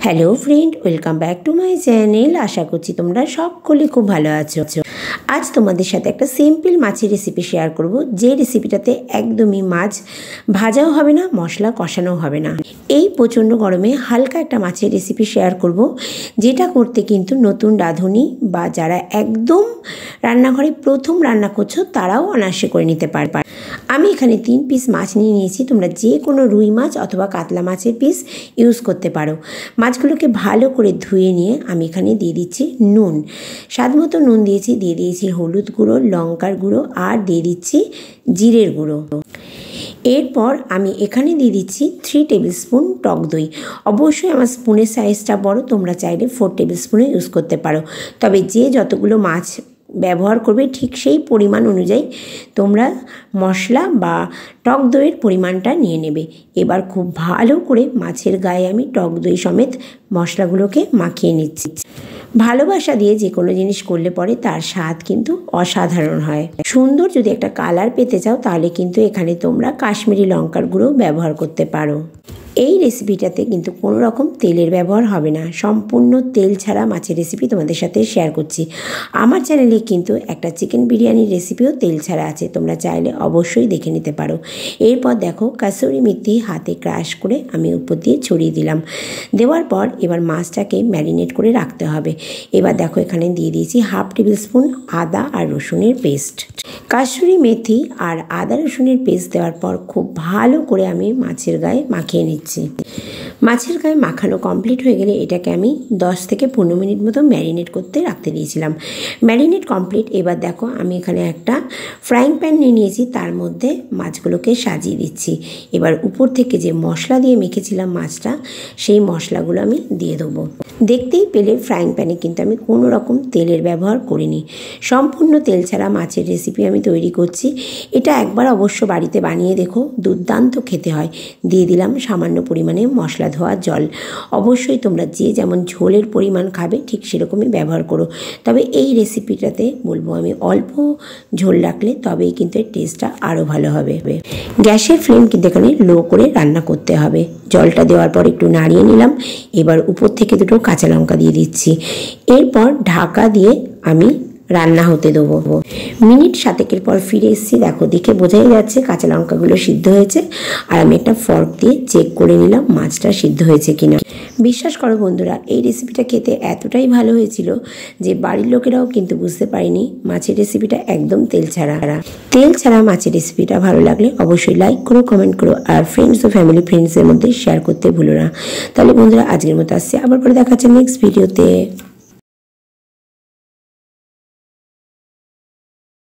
Hello friend, welcome back to my channel. আশা করছি তোমরা সকলে খুব ভালো আছো। আজ তোমাদের সাথে একটা সিম্পল মাছের রেসিপি শেয়ার করব, যে রেসিপিটাতে একদমই মাছ ভাজাও হবে না, মশলা কষানোও হবে না। এই প্রচণ্ড গরমে হালকা একটা মাছের রেসিপি শেয়ার করব, যেটা করতে কিন্তু নতুন রাঁধুনি বা যারা একদম রান্নাঘরে প্রথম রান্না করছো তারাও অনায়াসে করে নিতে পারবে। আমি এখানে 3 পিস মাছ নিয়ে নিয়েছি। তোমরা যে কোনো রুই মাছ অথবা কাতলা মাছের পিস ইউজ করতে পারো। মাছগুলোকে ভালো করে ধুয়ে নিয়ে আমি এখানে দিয়ে দিচ্ছি নুন, স্বাদ মতো নুন দিয়েছি, দিয়ে দিয়েছি হলুদ গুঁড়ো, লঙ্কার গুঁড়ো আর দিয়ে দিচ্ছি জিরের গুঁড়ো। এরপর আমি এখানে দিয়ে দিচ্ছি 3 টেবিল স্পুন টক দই। অবশ্যই আমার স্পুনের সাইজটা বড়, তোমরা চাইলে 4 টেবিল স্পুনে ইউজ করতে পারো। তবে যে যতগুলো মাছ ব্যবহার করবে ঠিক সেই পরিমাণ অনুযায়ী তোমরা মশলা বা টক দইয়ের পরিমাণটা নিয়ে নেবে। এবার খুব ভালো করে মাছের গায়ে আমি টক দই সমেত মশলাগুলোকে মাখিয়ে নিচ্ছি। ভালোবাসা দিয়ে যে কোনো জিনিস করলে পরে তার স্বাদ কিন্তু অসাধারণ হয়। সুন্দর যদি একটা কালার পেতে চাও তাহলে কিন্তু এখানে তোমরা কাশ্মীরি লঙ্কার গুঁড়ো ব্যবহার করতে পারো। এই রেসিপিটাতে কিন্তু কোনো রকম তেলের ব্যবহার হবে না, সম্পূর্ণ তেল ছাড়া মাছের রেসিপি তোমাদের সাথে শেয়ার করছি। আমার চ্যানেলে কিন্তু একটা চিকেন বিরিয়ানির রেসিপিও তেল ছাড়া আছে, তোমরা চাইলে অবশ্যই দেখে নিতে পারো। এরপর দেখো কাসুরি মেথি হাতে ক্রাশ করে আমি উপর দিয়ে ছড়িয়ে দিলাম। দেওয়ার পর এবার মাছটাকে ম্যারিনেট করে রাখতে হবে। এবার দেখো এখানে দিয়ে দিয়েছি 1/2 টেবিল স্পুন আদা আর রসুনের পেস্ট। কাসুরি মেথি আর আদা রসুনের পেস্ট দেওয়ার পর খুব ভালো করে আমি মাছের গায়ে মাখিয়ে নিচ্ছি। মাছের গায়ে মাখানো কমপ্লিট হয়ে গেলে এটাকে আমি 10 থেকে 15 মিনিট মতো ম্যারিনেট করতে রাখতে দিয়েছিলাম। Marinate complete. এবার দেখো আমি এখানে একটা ফ্রাইং প্যান নিয়ে নিয়েছি, তার মধ্যে মাছগুলোকে সাজিয়ে দিচ্ছি। এবার উপর থেকে যে মশলা দিয়ে মেখেছিলাম মাছটা, সেই মশলাগুলো আমি দিয়ে দেবো। দেখতেই পেলে ফ্রাইং প্যানে কিন্তু আমি কোনো রকম তেলের ব্যবহার করিনি, সম্পূর্ণ তেল ছাড়া মাছের রেসিপি আমি তৈরি করছি। এটা একবার অবশ্য বাড়িতে বানিয়ে দেখো, দুর্দান্ত খেতে হয়। দিয়ে দিলাম সামান্য পরিমাণে মশলা ধোয়া জল। অবশ্যই তোমরা যে যেমন ঝোলের পরিমাণ খাবে ঠিক সেরকমই ব্যবহার করো। তবে এই রেসিপিটাতে বলবো আমি অল্প ঝোল রাখলে তবেই কিন্তু এর টেস্টটা আরও ভালো হবে। গ্যাসের ফ্লেম কিন্তু এখানে লো করে রান্না করতে হবে। জলটা দেওয়ার পর একটু নাড়িয়ে নিলাম। এবার উপর থেকে 2টো কাঁচা লঙ্কা দিয়ে দিচ্ছি। এরপর ঢাকা দিয়ে আমি রান্না হতে দেবো। মিনিট 7 পর ফিরে এসেছি। দেখো দেখে বোঝাই যাচ্ছে কাঁচা লঙ্কাগুলো সিদ্ধ হয়েছে। আর আমি একটা ফর্ক দিয়ে চেক করে নিলাম মাছটা সিদ্ধ হয়েছে কিনা। বিশ্বাস করো বন্ধুরা, এই রেসিপিটা খেতে এতটাই ভালো হয়েছিল যে বাড়ির লোকেরাও কিন্তু বুঝতে পারেনি মাছের রেসিপিটা একদম তেল ছাড়া। তেল ছাড়া মাছের রেসিপিটা ভালো লাগলে অবশ্যই লাইক করো, কমেন্ট করো আর ফ্রেন্ডস ও ফ্যামিলি ফ্রেন্ডসের মধ্যে শেয়ার করতে ভুলো না। তাহলে বন্ধুরা আজকের মতো আসছে, আবার পরে দেখা হচ্ছে নেক্সট ভিডিওতে।